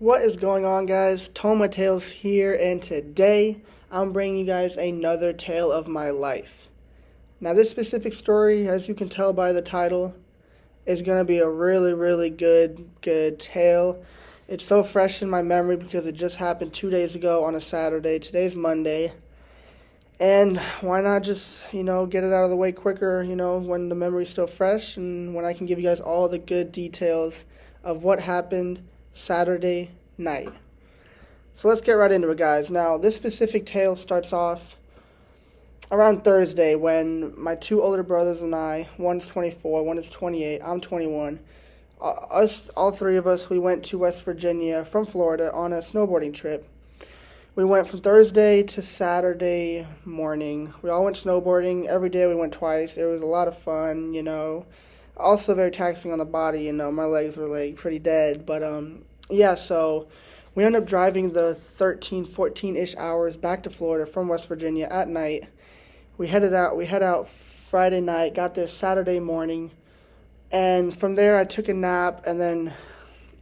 What is going on, guys? Toma Tales here, and today I'm bringing you guys another tale of my life. Now, this specific story, as you can tell by the title, is going to be a really good tale. It's so fresh in my memory because it just happened 2 days ago on a Saturday. Today's Monday. And why not just, get it out of the way quicker, when the memory's still fresh and when I can give you guys all the good details of what happened Saturday night. So let's get right into it, guys. Now, this specific tale starts off around Thursday when my two older brothers and I, one is 24, one is 28, I'm 21, all three of us, we went to West Virginia from Florida on a snowboarding trip. We went from Thursday to Saturday morning. We all went snowboarding. Every day we went twice. It was a lot of fun, Also very taxing on the body, My legs were pretty dead. But so we ended up driving the 13, 14-ish hours back to Florida from West Virginia at night. We head out Friday night, got there Saturday morning. And from there I took a nap and then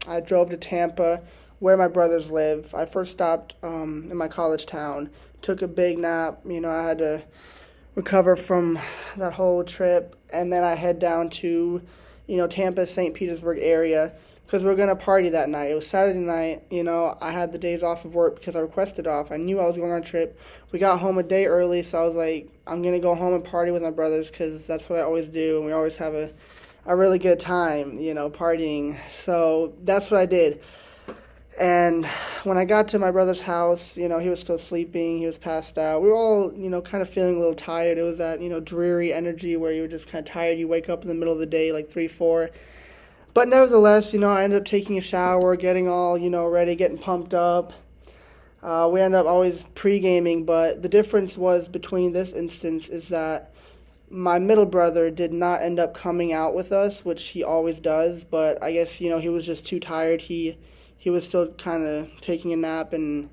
I drove to Tampa, where my brothers live. I first stopped in my college town, took a big nap. I had to recover from that whole trip, and then I head down to, Tampa, St. Petersburg area, because we were going to party that night. It was Saturday night. I had the days off of work because I requested off. I knew I was going on a trip. We got home a day early, so I was like, I'm going to go home and party with my brothers because that's what I always do, and we always have a really good time, partying. So that's what I did. And when I got to my brother's house, he was still sleeping. He was passed out. We were all, kind of feeling a little tired. It was that, dreary energy where you were just kind of tired. You wake up in the middle of the day, like 3, 4. But nevertheless, I ended up taking a shower, getting all, ready, getting pumped up. We ended up always pre-gaming, but the difference was between this instance is that my middle brother did not end up coming out with us, which he always does. But I guess, he was just too tired. He was still kind of taking a nap and,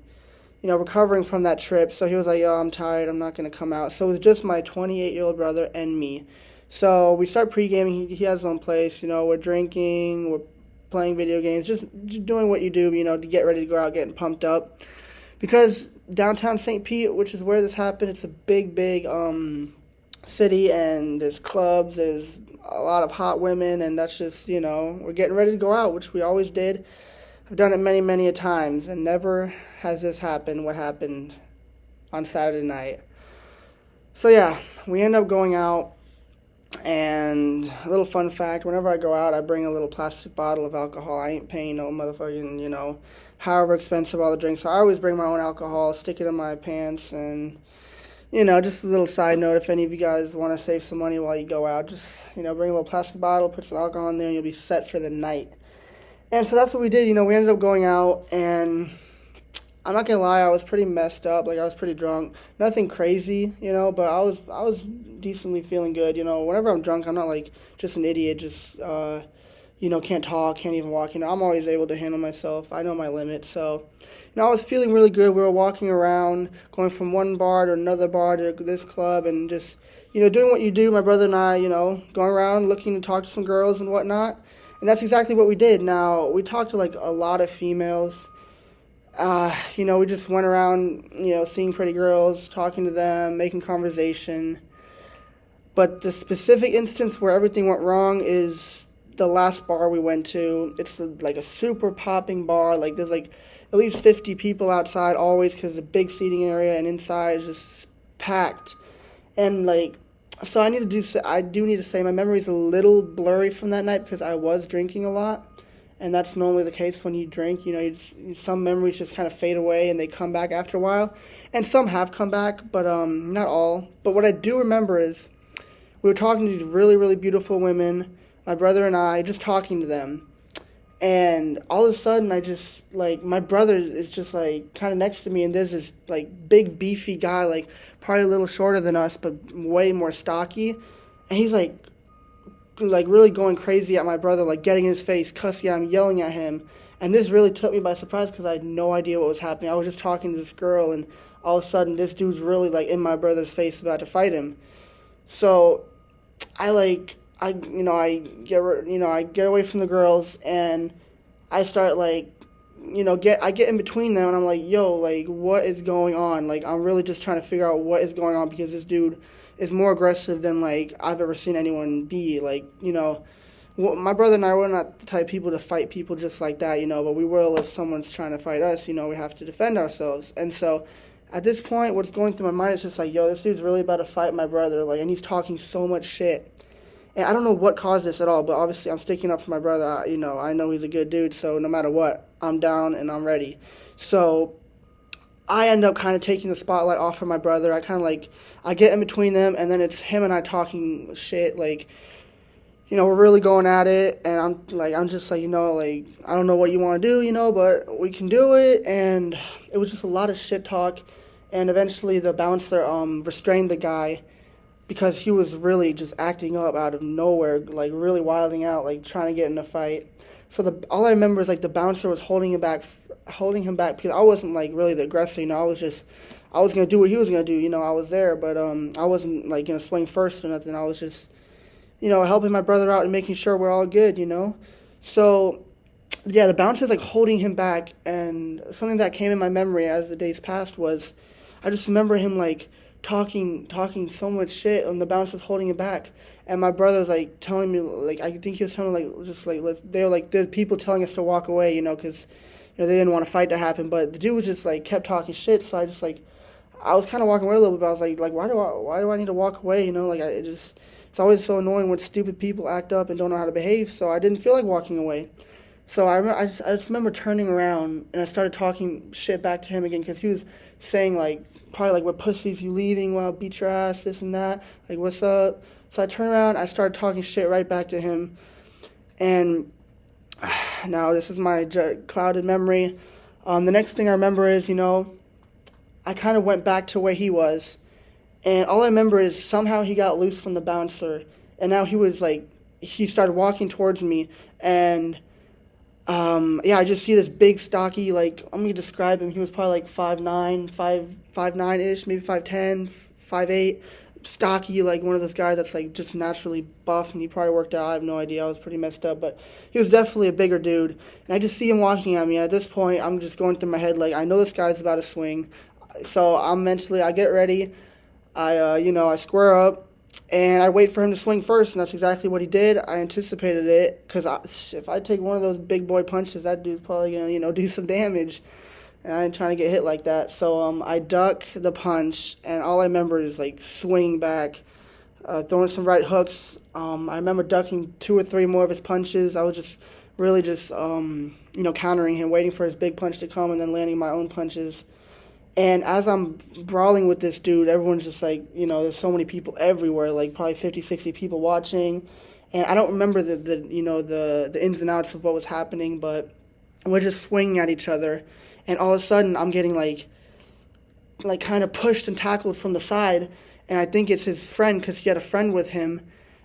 recovering from that trip. So he was like, I'm tired. I'm not going to come out. So it was just my 28-year-old brother and me. So we start pre-gaming. He has his own place. We're drinking. We're playing video games. Just doing what you do, to get ready to go out, getting pumped up. Because downtown St. Pete, which is where this happened, it's a big city. And there's clubs. There's a lot of hot women. And that's just, we're getting ready to go out, which we always did. I've done it many a times, and never has this happened, what happened on Saturday night. So yeah, we end up going out, and a little fun fact, whenever I go out, I bring a little plastic bottle of alcohol. I ain't paying no motherfucking, however expensive all the drinks are. I always bring my own alcohol, stick it in my pants, and, just a little side note, if any of you guys want to save some money while you go out, just, bring a little plastic bottle, put some alcohol in there, and you'll be set for the night. And so that's what we did. We ended up going out, and I'm not gonna lie, I was pretty messed up. I was pretty drunk. Nothing crazy, but I was decently feeling good. Whenever I'm drunk, I'm not just an idiot, just can't talk, can't even walk. I'm always able to handle myself. I know my limits. So, I was feeling really good. We were walking around, going from one bar to another bar to this club, and just doing what you do. My brother and I, going around looking to talk to some girls and whatnot. And that's exactly what we did. Now, we talked to, a lot of females. We just went around, seeing pretty girls, talking to them, making conversation. But the specific instance where everything went wrong is the last bar we went to. It's, a super popping bar. There's, at least 50 people outside always because it's a big seating area, and inside is just packed. And, so I do need to say my memory's a little blurry from that night because I was drinking a lot, and that's normally the case when you drink. Some memories just kind of fade away and they come back after a while, and some have come back, but not all. But what I do remember is we were talking to these really beautiful women, my brother and I, just talking to them, and all of a sudden I just my brother is just kind of next to me, and there's this big beefy guy, probably a little shorter than us but way more stocky, and he's really going crazy at my brother, getting in his face, cussing at him, yelling at him. And this really took me by surprise because I had no idea what was happening. I was just talking to this girl, and all of a sudden this dude's really in my brother's face about to fight him. So I get away from the girls, and I start I get in between them, and I'm like, yo, like, what is going on? Like, I'm really just trying to figure out what is going on, because this dude is more aggressive than, like, I've ever seen anyone be. Like, my brother and I, we're not the type of people to fight people just like that, but we will if someone's trying to fight us. We have to defend ourselves. And so at this point, what's going through my mind is just like, yo, this dude's really about to fight my brother, like, and he's talking so much shit. And I don't know what caused this at all, but obviously I'm sticking up for my brother. I know he's a good dude, so no matter what, I'm down and I'm ready. So I end up kind of taking the spotlight off of my brother. I get in between them, and then it's him and I talking shit, like, we're really going at it, and I'm just like, like, I don't know what you want to do, but we can do it. And it was just a lot of shit talk, and eventually the bouncer restrained the guy, because he was really just acting up out of nowhere, like really wilding out, like trying to get in a fight. So all I remember is like the bouncer was holding him back because I wasn't like really the aggressor, I was gonna do what he was gonna do, I was there, but I wasn't like gonna swing first or nothing. I was just, helping my brother out and making sure we're all good, So yeah, the bouncer's like holding him back, and something that came in my memory as the days passed was, I just remember him like talking so much shit, and the bouncer's holding him back, and my brother's like telling me, like, I think he was telling me, like, just like, there's people telling us to walk away, because they didn't want a fight to happen, but the dude was just like kept talking shit. So I just like, I was kind of walking away a little bit, but I was like why do I need to walk away, it's always so annoying when stupid people act up and don't know how to behave. So I didn't feel like walking away. So I just remember turning around, and I started talking shit back to him again, because he was saying, like, probably like, what pussies you leaving, well, I'll beat your ass, this and that, like, what's up? So I turned around, I started talking shit right back to him, and now this is my clouded memory. The next thing I remember is, I kind of went back to where he was, and all I remember is somehow he got loose from the bouncer, and now he started walking towards me, and I just see this big, stocky, like, I'm going to describe him. He was probably like 5'9", 5'9"-ish, maybe 5'10", 5'8", stocky, like one of those guys that's like just naturally buff, and he probably worked out. I have no idea. I was pretty messed up, but he was definitely a bigger dude. And I just see him walking at me. At this point, I'm just going through my head, like, I know this guy's about to swing. So I get ready. I square up. And I wait for him to swing first, and that's exactly what he did. I anticipated it, because if I take one of those big boy punches, that dude's probably going to, do some damage. And I ain't trying to get hit like that. So I duck the punch, and all I remember is, like, swinging back, throwing some right hooks. I remember ducking 2 or 3 more of his punches. I was just really countering him, waiting for his big punch to come, and then landing my own punches. And as I'm brawling with this dude, everyone's just like, there's so many people everywhere, like probably 50, 60 people watching. And I don't remember the ins and outs of what was happening, but we're just swinging at each other. And all of a sudden, I'm getting like kind of pushed and tackled from the side. And I think it's his friend, because he had a friend with him.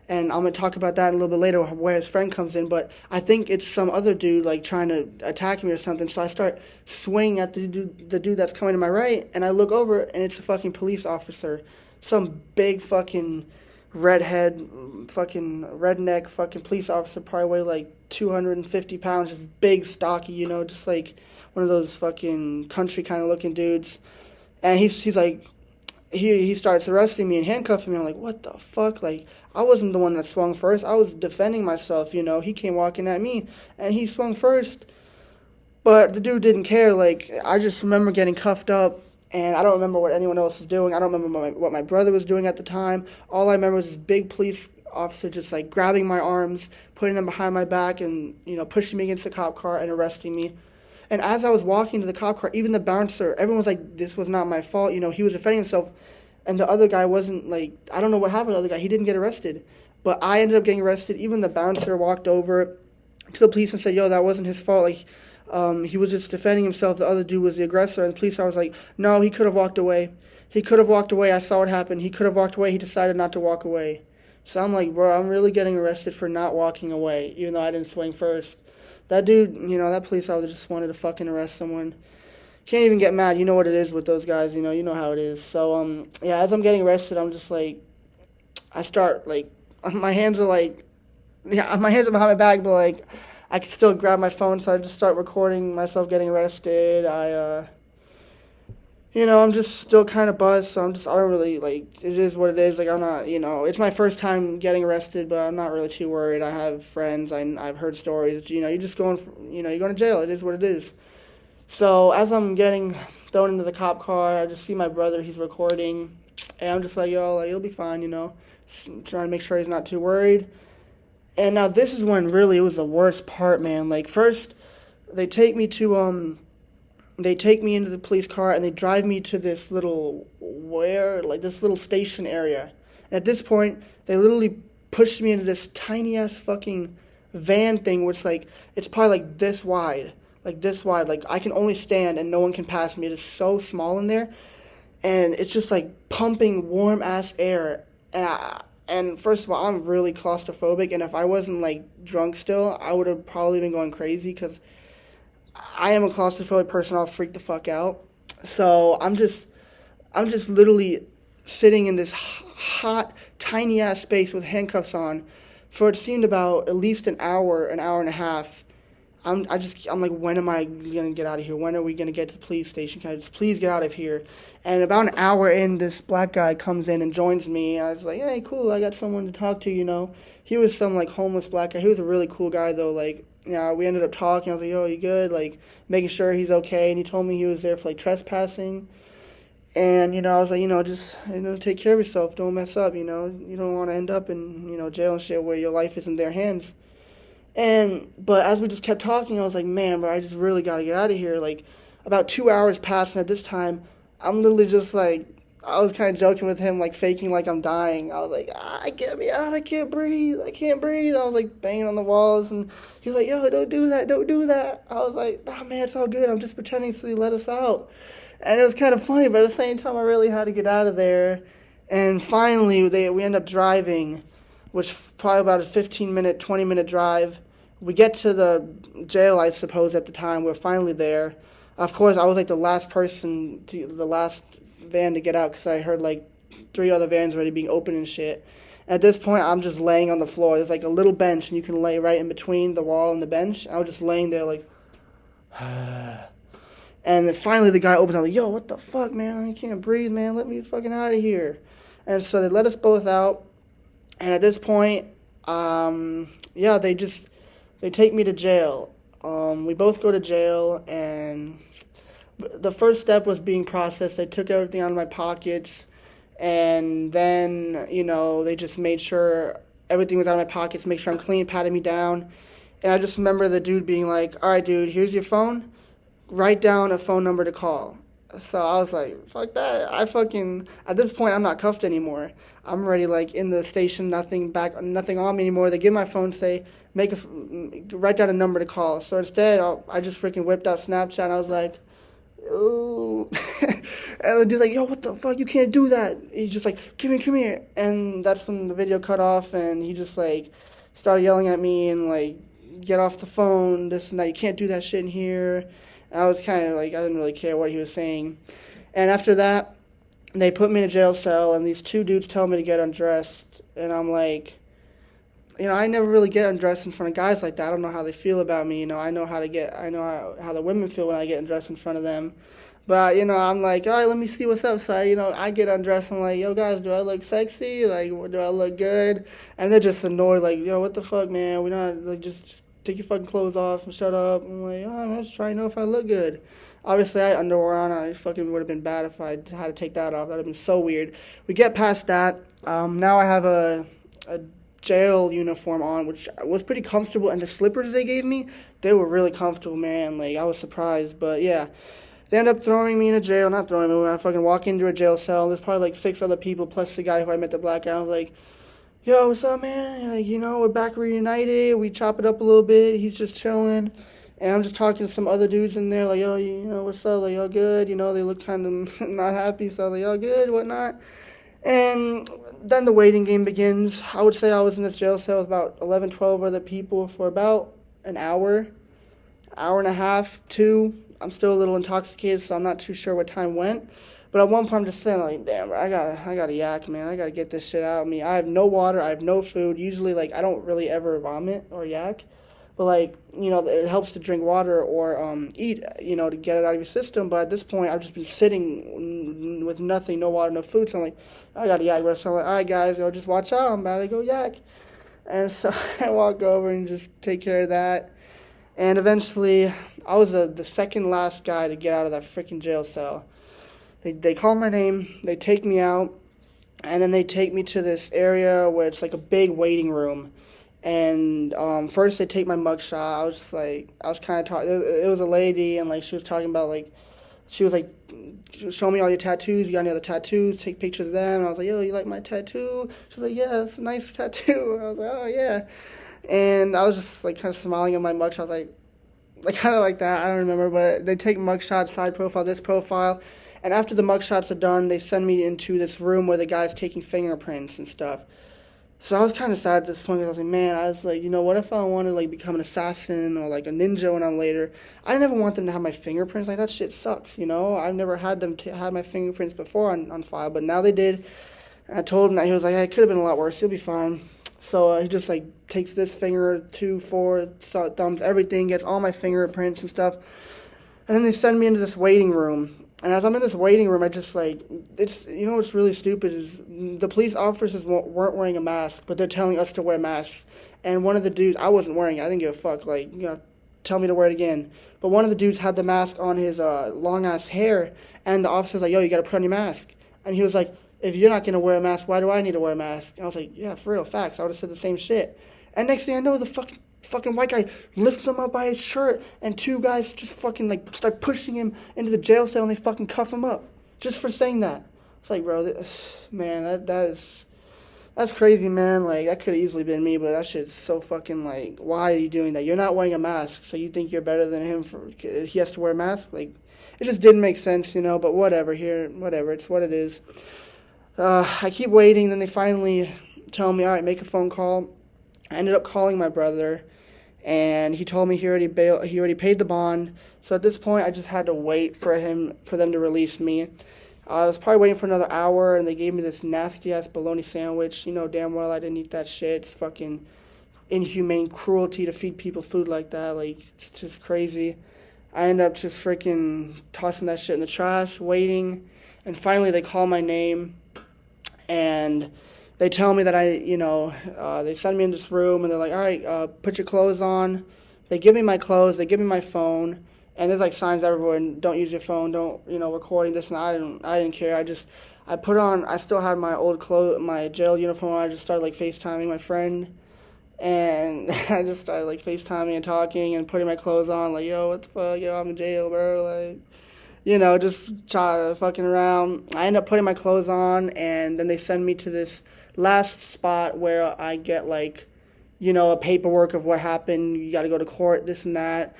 And I'm going to talk about that a little bit later, where his friend comes in. But I think it's some other dude, like, trying to attack me or something. So I start swinging at the dude that's coming to my right. And I look over, and it's a fucking police officer. Some big fucking redhead, fucking redneck fucking police officer, probably weighed like 250 pounds, just big, stocky, just like one of those fucking country kind of looking dudes. And he's like, he starts arresting me and handcuffing me. I'm like, what the fuck? Like, I wasn't the one that swung first. I was defending myself, He came walking at me, and he swung first. But the dude didn't care. Like, I just remember getting cuffed up, and I don't remember what anyone else was doing. I don't remember what my brother was doing at the time. All I remember was this big police officer just, like, grabbing my arms, putting them behind my back, and, pushing me against the cop car and arresting me. And as I was walking to the cop car, even the bouncer, everyone was like, this was not my fault. He was defending himself. And the other guy wasn't, like, I don't know what happened to the other guy. He didn't get arrested. But I ended up getting arrested. Even the bouncer walked over to the police and said, yo, that wasn't his fault. Like, he was just defending himself. The other dude was the aggressor. And the police, I was like, no, he could have walked away. He could have walked away. I saw what happened. He could have walked away. He decided not to walk away. So I'm like, bro, I'm really getting arrested for not walking away, even though I didn't swing first. That dude, that police officer just wanted to fucking arrest someone. Can't even get mad. You know what it is with those guys. You know how it is. So, as I'm getting arrested, I'm just like, I start, like, my hands are behind my back, but, like, I could still grab my phone, so I just start recording myself getting arrested. I'm just still kind of buzzed, so I don't really, like, it is what it is. Like, I'm not, it's my first time getting arrested, but I'm not really too worried. I have friends, I've heard stories, you're just going, you're going to jail. It is what it is. So, as I'm getting thrown into the cop car, I just see my brother, he's recording, and I'm just like, yo, like, it'll be fine, trying to make sure he's not too worried. And now this is when really it was the worst part, man. Like, first, they take me into the police car and they drive me to this little this little station area. And at this point, they literally pushed me into this tiny ass fucking van thing, which like it's probably like this wide. Like I can only stand and no one can pass me. It is so small in there, and it's just like pumping warm ass air. And first of all, I'm really claustrophobic, and if I wasn't like drunk still, I would have probably been going crazy because I am a claustrophobic person. I'll freak the fuck out. So I'm just literally sitting in this hot, tiny ass space with handcuffs on for it seemed about at least an hour and a half. I'm like, when am I gonna get out of here? When are we gonna get to the police station? Can I just please get out of here? And about an hour in, this black guy comes in and joins me. I was like, hey, cool, I got someone to talk to, He was some like homeless black guy. He was a really cool guy though. Like, we ended up talking. I was like, yo, you good? Like, making sure he's okay. And he told me he was there for like trespassing. And, I was like, just, take care of yourself. Don't mess up, You don't want to end up in, jail and shit where your life is in their hands. But as we just kept talking, I was like, man, bro, I just really got to get out of here. Like, about 2 hours passed, and at this time, I'm literally just like, I was kind of joking with him, like, faking like I'm dying. I was like, get me out, I can't breathe. I was, like, banging on the walls, and he was like, yo, don't do that. I was like, oh, man, it's all good. I'm just pretending so you let us out. And it was kind of funny, but at the same time, I really had to get out of there. And finally, we end up driving, which probably about a 15-minute, 20-minute drive. We get to the jail, I suppose, at the time. We're finally there. Of course, I was like the last van to get out because I heard like 3 other vans already being open and shit. At this point, I'm just laying on the floor. There's like a little bench, and you can lay right in between the wall and the bench. I was just laying there like, and then finally the guy opens. I'm like, yo, what the fuck, man? I can't breathe, man. Let me fucking out of here. And so they let us both out. And at this point, they take me to jail. We both go to jail, and the first step was being processed. They took everything out of my pockets, and then, they just made sure everything was out of my pockets, make sure I'm clean, patted me down. And I just remember the dude being like, all right, dude, here's your phone. Write down a phone number to call. So I was like, fuck that. At this point, I'm not cuffed anymore. I'm already like in the station, nothing on me anymore. They give my phone, say, write down a number to call. So instead, I just freaking whipped out Snapchat, and I was like, ooh. And the dude's like, yo, what the fuck? You can't do that. He's just like, come here. And that's when the video cut off, and he just like started yelling at me and like, get off the phone, this and that. You can't do that shit in here. I was kind of like, I didn't really care what he was saying. And after that, they put me in a jail cell, and these 2 dudes tell me to get undressed. And I'm like, I never really get undressed in front of guys like that. I don't know how they feel about me. I know how the women feel when I get undressed in front of them. But, I'm like, all right, let me see what's up. So, I get undressed. I'm like, yo, guys, do I look sexy? Like, do I look good? And they're just annoyed, like, yo, what the fuck, man? We're not, like, just take your fucking clothes off and shut up. I'm like, I'm just trying to know if I look good. Obviously, I had underwear on. I fucking would have been bad if I had to take that off. That would have been so weird. We get past that. Now I have a jail uniform on, which was pretty comfortable. And the slippers they gave me, they were really comfortable, man. Like, I was surprised. But, yeah. They end up throwing me in a jail. Not throwing me. I fucking walk into a jail cell. There's probably like 6 other people, plus the guy who I met, the black guy. I was like, yo, what's up, man? Like, we're back reunited. We chop it up a little bit. He's just chilling. And I'm just talking to some other dudes in there, like, yo, what's up? Like, y'all good? They look kind of not happy, so like, y'all good, whatnot. And then the waiting game begins. I would say I was in this jail cell with about 11, 12 other people for about an hour and a half, 2. I'm still a little intoxicated, so I'm not too sure what time went. But at one point, I'm just saying, like, damn, bro, I gotta yak, man. I gotta get this shit out of me. I have no water. I have no food. Usually, like, I don't really ever vomit or yak. But like, it helps to drink water or eat, to get it out of your system. But at this point, I've just been sitting with nothing, no water, no food. So I'm like, I got to yak. So I'm like, all right, guys, just watch out. I'm about to go yak. And so I walk over and just take care of that. And eventually, I was the second last guy to get out of that freaking jail cell. They call my name, they take me out, and then they take me to this area where it's like a big waiting room. And first they take my mugshot. I was kind of talking. It was a lady, and like she was talking about she was like, show me all your tattoos. You got any other tattoos? Take pictures of them. And I was like, yo, you like my tattoo? She was like, yeah, it's a nice tattoo. And I was like, oh yeah. And I was just like kind of smiling at my mugshot. I was like kind of like that. I don't remember, but they take mugshots, side profile, this profile. And after the mugshots are done, they send me into this room where the guy's taking fingerprints and stuff. So I was kind of sad at this point. I was like, man, what if I want to like become an assassin or like a ninja when I'm later? I never want them to have my fingerprints. Like, that shit sucks, I've never had them have my fingerprints before on file, but now they did. And I told him that. He was like, hey, it could have been a lot worse. You'll be fine. So he just like takes this finger, 2, 4 thumbs, everything, gets all my fingerprints and stuff. And then they send me into this waiting room. And as I'm in this waiting room, I just it's, what's really stupid is the police officers weren't wearing a mask, but they're telling us to wear masks. And one of the dudes, I wasn't wearing it. I didn't give a fuck. Tell me to wear it again. But one of the dudes had the mask on his long-ass hair, and the officer was like, yo, you got to put on your mask. And he was like, if you're not going to wear a mask, why do I need to wear a mask? And I was like, yeah, for real, facts. I would have said the same shit. And next thing I know, the fucking white guy lifts him up by his shirt, and 2 guys just fucking start pushing him into the jail cell, and they fucking cuff him up just for saying that. It's like, bro, man, that's crazy, man. Like, that could have easily been me, but that shit's so fucking why are you doing that? You're not wearing a mask, so you think you're better than him he has to wear a mask? Like, it just didn't make sense, but whatever, it's what it is. I keep waiting, then they finally tell me, all right, make a phone call. I ended up calling my brother, and he told me he already paid the bond. So at this point, I just had to wait for them to release me. I was probably waiting for another hour, and they gave me this nasty-ass bologna sandwich. Damn well I didn't eat that shit. It's fucking inhumane cruelty to feed people food like that. It's just crazy. I ended up just freaking tossing that shit in the trash, waiting, and finally they call my name, and they tell me that they send me in this room, and they're like, all right, put your clothes on. They give me my clothes, they give me my phone, and there's signs everywhere, and don't use your phone, don't, recording this, and I didn't care. I still had my old clothes, my jail uniform on. I just started FaceTiming my friend, and I just started FaceTiming and talking and putting my clothes on, yo, what the fuck, yo, I'm in jail, bro, just fucking around. I end up putting my clothes on, and then they send me to this last spot where I get a paperwork of what happened. You got to go to court, this and that.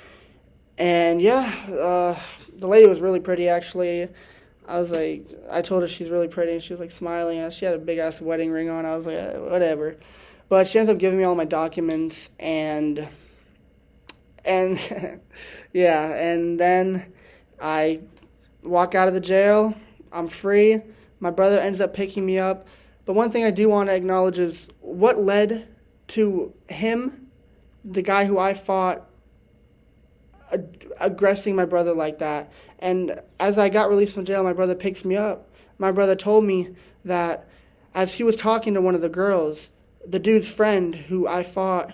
And yeah, the lady was really pretty, actually. I told her she's really pretty, and she was smiling, and she had a big ass wedding ring on. I was like, whatever. But she ends up giving me all my documents, and yeah, and then I walk out of the jail. I'm free. My brother ends up picking me up. But one thing I do want to acknowledge is what led to him, the guy who I fought, aggressing my brother like that. And as I got released from jail, my brother picks me up. My brother told me that as he was talking to one of the girls, the dude's friend who I fought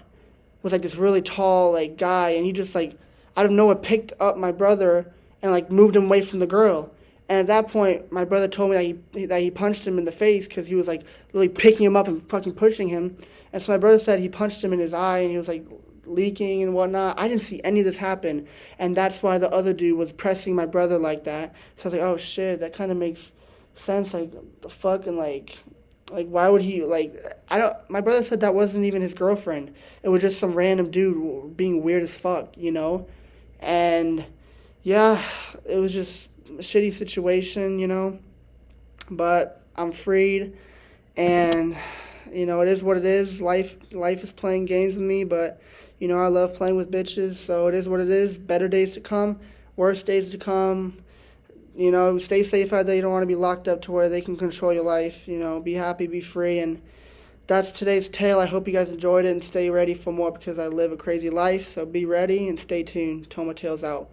was this really tall guy, and he just out of nowhere picked up my brother and moved him away from the girl. And at that point, my brother told me that he punched him in the face because he was really picking him up and fucking pushing him. And so my brother said he punched him in his eye, and he was leaking and whatnot. I didn't see any of this happen, and that's why the other dude was pressing my brother like that. So I was oh shit, that kind of makes sense. The fuck, and why would he I don't. My brother said that wasn't even his girlfriend. It was just some random dude being weird as fuck, And yeah, it was just a shitty situation, but I'm freed, and it is what it is. Life is playing games with me, but I love playing with bitches, so it is what it is. Better days to come, worse days to come. Stay safe out there. You don't want to be locked up to where they can control your life. Be happy, be free, and that's today's tale. I hope you guys enjoyed it and stay ready for more because I live a crazy life. So be ready and stay tuned. Toma Tales out.